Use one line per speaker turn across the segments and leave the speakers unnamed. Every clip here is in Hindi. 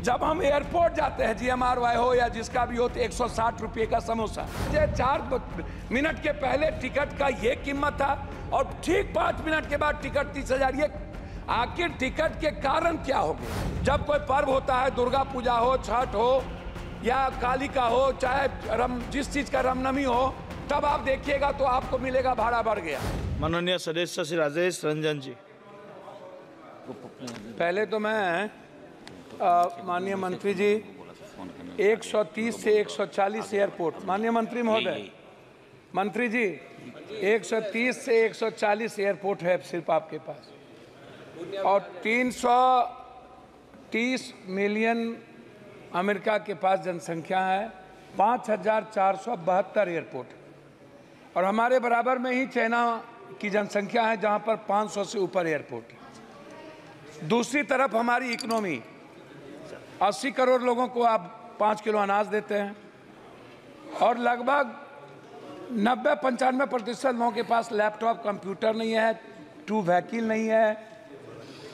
जब हम एयरपोर्ट जाते हैं, GMRY हो या जिसका भी हो, तो 160 रुपये का समोसा। 4 मिनट के पहले टिकट का ये कीमत था और ठीक 5 मिनट के बाद टिकट 30,000। ये आखिर टिकट के कारण क्या हो गए? जब कोई पर्व होता है, दुर्गा पूजा हो, छठ हो या काली का हो, चाहे जिस चीज का रामनवमी हो, तब आप देखिएगा तो आपको मिलेगा भाड़ा बढ़ गया।
माननीय सदस्य श्री राजेश रंजन जी।
पहले तो मैं माननीय मंत्री जी 130 से 140 एयरपोर्ट, माननीय मंत्री महोदय, मंत्री जी 130 से 140 एयरपोर्ट है सिर्फ आपके पास, और 330 मिलियन अमेरिका के पास जनसंख्या है, 5,472 एयरपोर्ट, और हमारे बराबर में ही चाइना की जनसंख्या है जहां पर 500 से ऊपर एयरपोर्ट है। दूसरी तरफ हमारी इकोनॉमी, 80 करोड़ लोगों को आप 5 किलो अनाज देते हैं और लगभग 90-95% लोगों के पास लैपटॉप, कंप्यूटर नहीं है, 2 व्हीकल नहीं है,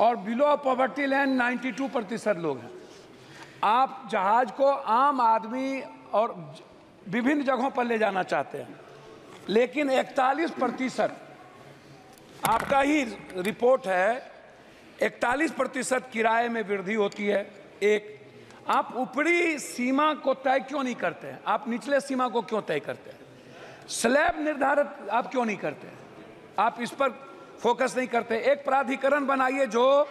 और बिलो पॉवर्टी लाइन 92% लोग हैं। आप जहाज को आम आदमी और विभिन्न जगहों पर ले जाना चाहते हैं, लेकिन 41% आपका ही रिपोर्ट है, 41% किराए में वृद्धि होती है। एक, आप ऊपरी सीमा को तय क्यों नहीं करते हैं? आप निचले सीमा को क्यों तय करते हैं? स्लैब निर्धारित आप क्यों नहीं करते हैं? आप इस पर फोकस नहीं करते। एक प्राधिकरण बनाइए जो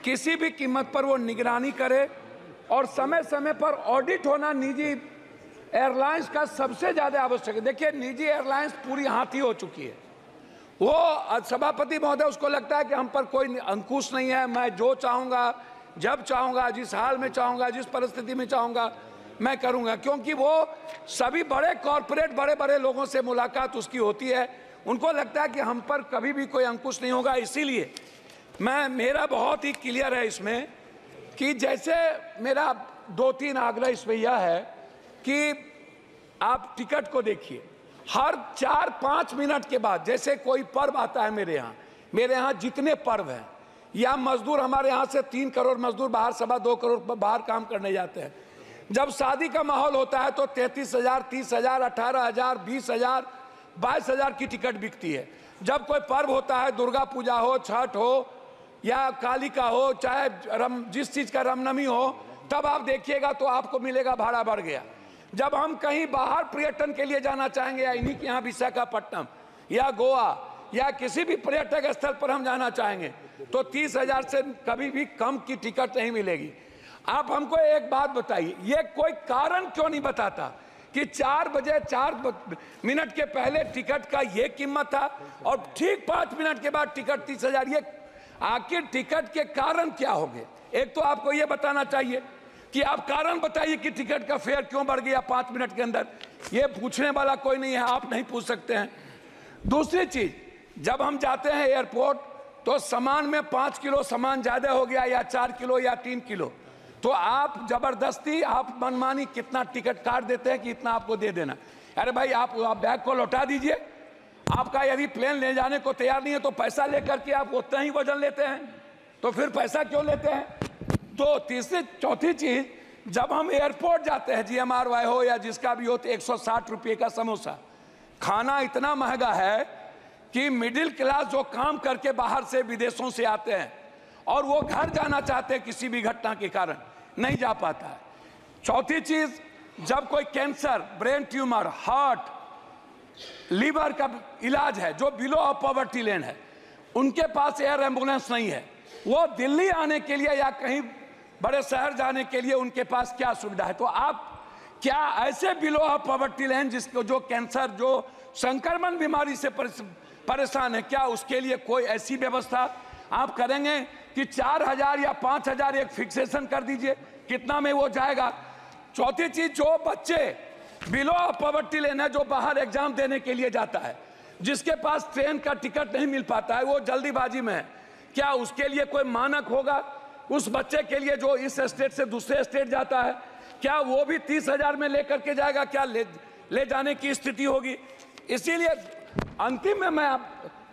किसी भी कीमत पर वो निगरानी करे, और समय समय पर ऑडिट होना निजी एयरलाइंस का सबसे ज्यादा आवश्यक है। देखिए, निजी एयरलाइंस पूरी हाथी हो चुकी है। वो सभापति महोदय, उसको लगता है कि हम पर कोई अंकुश नहीं है, मैं जो चाहूंगा, जब चाहूंगा, जिस हाल में चाहूंगा, जिस परिस्थिति में चाहूंगा मैं करूंगा, क्योंकि वो सभी बड़े कॉरपोरेट, बड़े बड़े लोगों से मुलाकात उसकी होती है। उनको लगता है कि हम पर कभी भी कोई अंकुश नहीं होगा। इसीलिए मेरा बहुत ही क्लियर है इसमें कि जैसे मेरा 2-3 आग्रह इसमें यह है कि आप टिकट को देखिए, हर 4-5 मिनट के बाद, जैसे कोई पर्व आता है मेरे यहाँ जितने पर्व हैं, या मजदूर हमारे यहाँ से 3 करोड़ मजदूर बाहर, 2.25 करोड़ बाहर काम करने जाते हैं। जब शादी का माहौल होता है तो 33,000, 30,000, 18,000, 20,000, 22,000 की टिकट बिकती है। जब कोई पर्व होता है, दुर्गा पूजा हो, छठ हो या काली का हो, चाहे जिस चीज का रामनवमी हो, तब आप देखिएगा तो आपको मिलेगा भाड़ा बढ़ गया। जब हम कहीं बाहर पर्यटन के लिए जाना चाहेंगे, या इन्हीं के यहाँ विशाखापट्टनम या गोवा या किसी भी पर्यटक स्थल पर हम जाना चाहेंगे, तो 30,000 से कभी भी कम की टिकट नहीं मिलेगी। आप हमको एक बात बताइए, ये कोई कारण क्यों नहीं बताता कि 4 मिनट के पहले टिकट का ये कीमत था और ठीक 5 मिनट के बाद टिकट 30,000। ये आखिर टिकट के कारण क्या हो गए? एक तो आपको ये बताना चाहिए कि आप कारण बताइए कि टिकट का फेयर क्यों बढ़ गया 5 मिनट के अंदर। ये पूछने वाला कोई नहीं है, आप नहीं पूछ सकते हैं। दूसरी चीज, जब हम जाते हैं एयरपोर्ट तो सामान में 5 किलो सामान ज्यादा हो गया, या 4 किलो या 3 किलो, तो आप जबरदस्ती, आप मनमानी कितना टिकट काट देते हैं कि इतना आपको दे देना। अरे भाई, आप बैग को लौटा दीजिए। आपका यदि प्लेन ले जाने को तैयार नहीं है तो पैसा लेकर के आप उतना ही वजन लेते हैं, तो फिर पैसा क्यों लेते हैं? तो चौथी चीज, जब हम एयरपोर्ट जाते हैं, GMRY हो या जिसका भी हो, तो 160 रुपये का समोसा। खाना इतना महंगा है कि मिडिल क्लास जो काम करके बाहर से, विदेशों से आते हैं और वो घर जाना चाहते हैं, किसी भी घटना के कारण नहीं जा पाता है। चौथी चीज, जब कोई cancer, brain tumour, heart, liver का इलाज है, जो बिलो ऑफ पॉवर्टी लाइन है, उनके पास एयर एम्बुलेंस नहीं है। वो दिल्ली आने के लिए या कहीं बड़े शहर जाने के लिए उनके पास क्या सुविधा है? तो आप क्या ऐसे बिलो ऑफ पॉवर्टी लाइन, जिसको जो कैंसर, जो संक्रमण बीमारी से परेशान है, क्या उसके लिए कोई ऐसी व्यवस्था आप करेंगे कि 4,000 या 5,000 एक फिक्सेशन कर दीजिए, कितना में वो जाएगा? चौथी चीज, जो बच्चे बिलो ऑफ पॉवर्टी लाइन है, जो बाहर एग्जाम देने के लिए जाता है, जिसके पास ट्रेन का टिकट नहीं मिल पाता है, वो जल्दीबाजी में है, क्या उसके लिए कोई मानक होगा? उस बच्चे के लिए जो इस स्टेट से दूसरे स्टेट जाता है, क्या वो भी 30,000 में लेकर के जाएगा? क्या ले जाने की स्थिति होगी? इसीलिए अंतिम में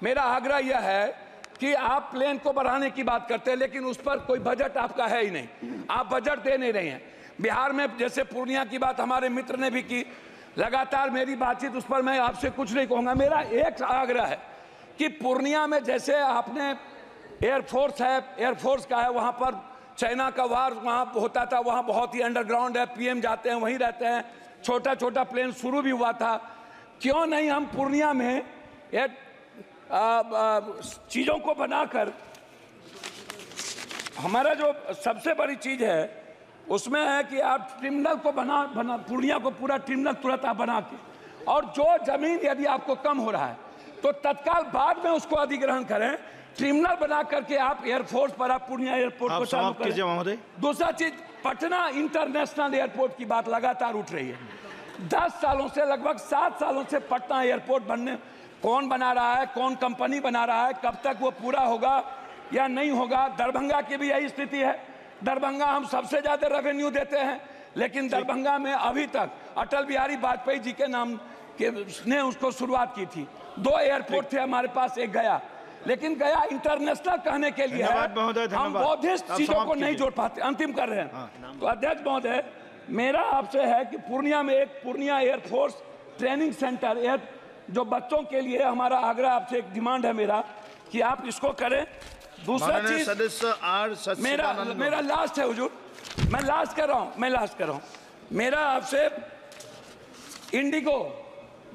मेरा आग्रह यह है कि आप प्लेन को बढ़ाने की बात करते हैं, लेकिन उस पर कोई बजट आपका है ही नहीं, आप बजट दे नहीं रहे हैं। बिहार में जैसे पूर्णिया की बात हमारे मित्र ने भी की, लगातार मेरी बातचीत उस पर मैं आपसे कुछ नहीं कहूँगा। मेरा एक आग्रह है कि पूर्णिया में जैसे आपने एयरफोर्स है, एयरफोर्स का है, वहाँ पर चाइना का वार वहाँ होता था, वहाँ बहुत ही अंडरग्राउंड है, पीएम जाते हैं वहीं रहते हैं, छोटा छोटा प्लेन शुरू भी हुआ था। क्यों नहीं हम पूर्णिया में एक चीज़ों को बनाकर, हमारा जो सबसे बड़ी चीज़ है उसमें है कि आप टर्मिनल को बना पूर्णिया को पूरा टर्मिनल तुरंत आप बना के, और जो जमीन यदि आपको कम हो रहा है तो तत्काल बाद में उसको अधिग्रहण करें, टर्मिनल बना करके आप एयरफोर्स पर आप पूर्णिया एयरपोर्ट को चालू करें। दूसरा चीज, पटना इंटरनेशनल एयरपोर्ट की बात लगातार उठ रही है। 10 सालों से, लगभग 7 सालों से पटना एयरपोर्ट बनने, कौन बना रहा है, कौन कंपनी बना रहा है, कब तक वो पूरा होगा या नहीं होगा। दरभंगा की भी यही स्थिति है। दरभंगा हम सबसे ज्यादा रेवेन्यू देते हैं, लेकिन दरभंगा में अभी तक अटल बिहारी वाजपेयी जी के नाम के ने उसको शुरुआत की थी। 2 एयरपोर्ट थे हमारे पास, एक गया, लेकिन गया इंटरनेशनल कहने के लिए है, हम बौद्धिस्ट चीजों को नहीं जोड़ पाते। अंतिम कर रहे हैं। तो अध्यक्ष महोदय, मेरा आपसे है कि पूर्णिया में एक पूर्णिया एयरफोर्स ट्रेनिंग सेंटर, जो बच्चों के लिए, हमारा आग्रह आपसे, एक डिमांड है मेरा कि आप इसको करें। दूसरा चीज, मेरा लास्ट है हुजूर, मैं लास्ट कर रहा हूं, मेरा आपसे इंडिगो,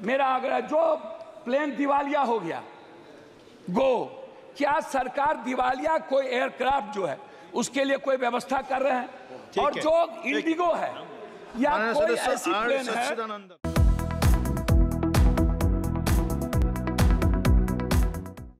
मेरा आग्रह, जो प्लेन दिवालिया हो गया क्या सरकार दिवालिया कोई एयरक्राफ्ट जो है उसके लिए कोई व्यवस्था कर रहे हैं? और जो इंडिगो है या कोई ऐसी प्लेन है